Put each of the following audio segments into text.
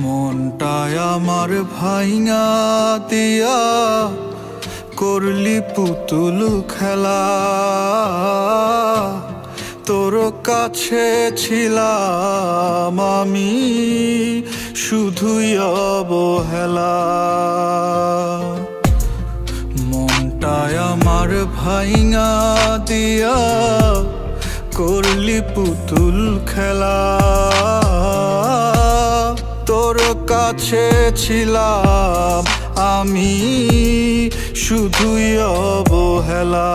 মনটায় আমার ভাইঙা দিয়া করলি পুতুল খেলা। তোর কাছে ছিলাম আমি শুধুই অবহেলা। মনটায় আমার ভাইঙা দিয়া করলি পুতুল খেলা। তোর কাছে ছিলাম আমি শুধুই অবহেলা।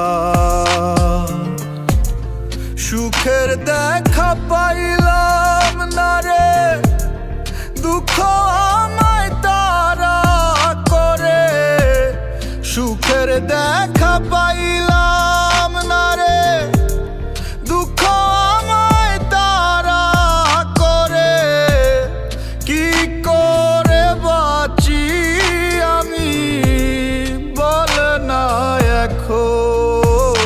সুখের দেখা পাইলাম না রে, দুঃখ আমায় তারা করে। সুখের দেখা পাইলাম না রে, দুঃখ আমায় তারা করে। কি করে বাঁচি আমি বল না এখন।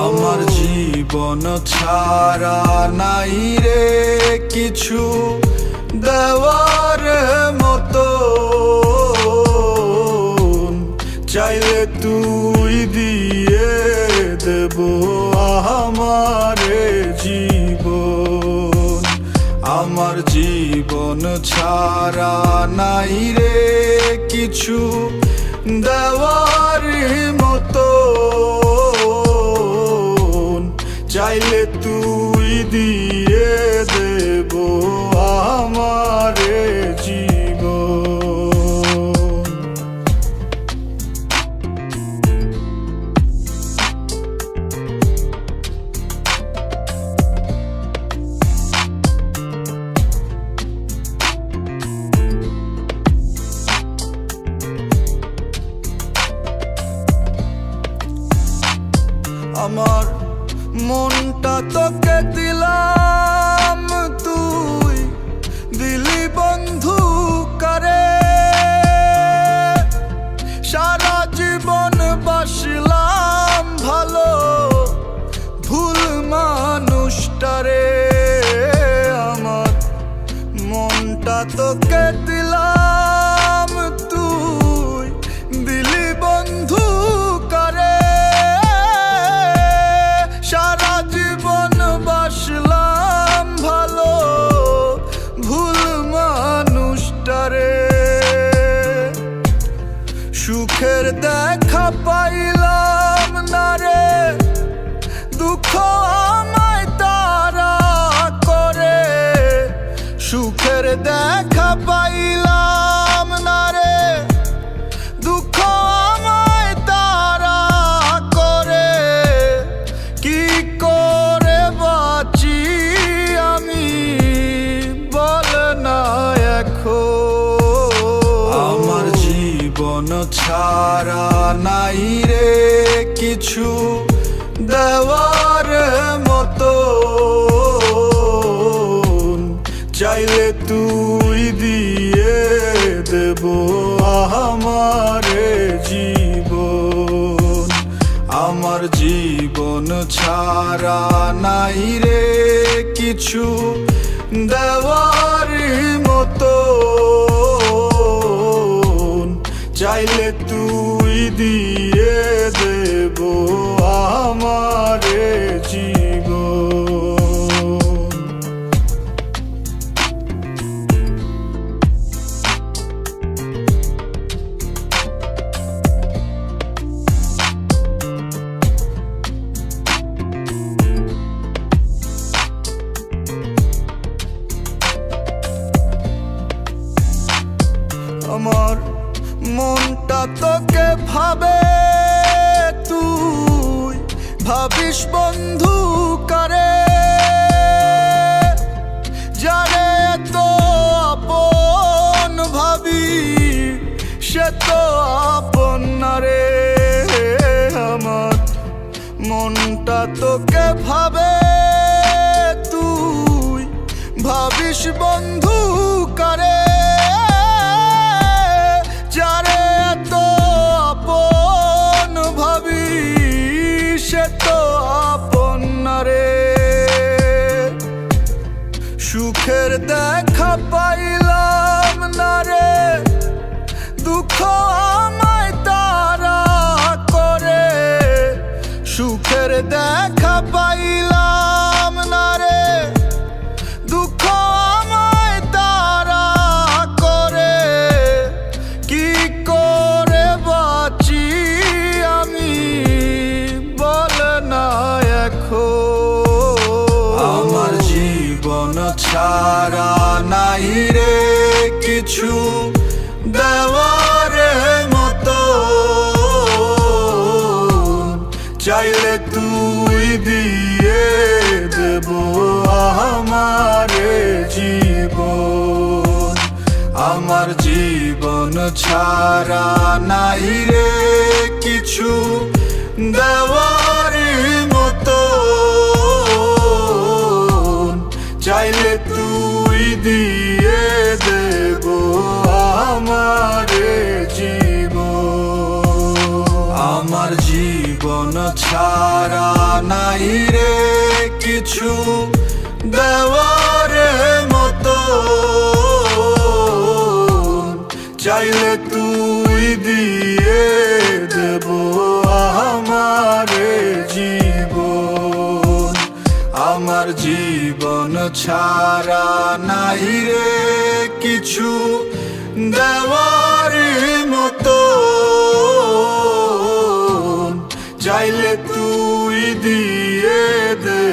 আমার জীবন ছাড়া নাই রে কিছু দেওয়ার মতো। চাইলে তুই দিয়ে দেব আমারে জীবন। আমার জীবন ছাড়া নাই রে কিছু দেওয়ার মতো। চাইলে তুই দিয়ে দেব আমারে জীবন। আমার মনটা তোকে দিলাম, তুই দিলি বন্ধু কারে। সারা জীবন বাসলাম ভালো ভুল মানুষটারে। আমার মনটা তোকে দিলাম, তুই দিলি বন্ধু কারে। সারা জীবন বাসলাম ভালো ভুল মানুষটারে। সুখের দেখা পাইলাম না রে, দুঃখ আমায় তারা করে। সুখের দেখা পাইলাম না রে, দুঃখ আমায় তারা করে। কি করে বাঁচি আমি বল না এখন। আমার জীবন ছাড়া নাই রে কিছু দেওয়ার মতো। চাইলে তুই দিয়ে দেব আমারে জীবন। আমার জীবন ছাড়া নাই রে কিছু দেওয়ার মতো। চাইলে তুই দিয়ে দেব আমারে জীবন। আমার মনটা তোকে ভাবে, তুই ভাবিস বন্ধু কারে। যারে তো আপন ভাবি সে তো আপন না রে। আমার মনটা তোকে ভাবে, তুই ভাবিস বন্ধু কারে। যারে তো আপন ভাবি সে তো আপন না রে। সুখের দেখা পাইলাম দেখা পাইলাম না রে, দুঃখ আমায় তারা করে, কি করে বাঁচি আমি বল না এখন। আমার জীবন ছাড়া নাই রে কিছু দেওয়ার মতো, চাইলে তুই দিয়ে দেব আমারে জীবন। আমার জীবন ছাড়া নাই রে কিছু দেওয়ার মতো, চাইলে তুই দিয়ে দেব আমারে জীবন। আমার জীবন ছাড়া নাই রে কিছু দেওয়ার মতো, চাইলে তুই দিয়ে দেব আমারে জীবন। আমার জীবন ছাড়া নাই রে কিছু দেওয়ার মতো, চাইলে তুই দিয়ে দে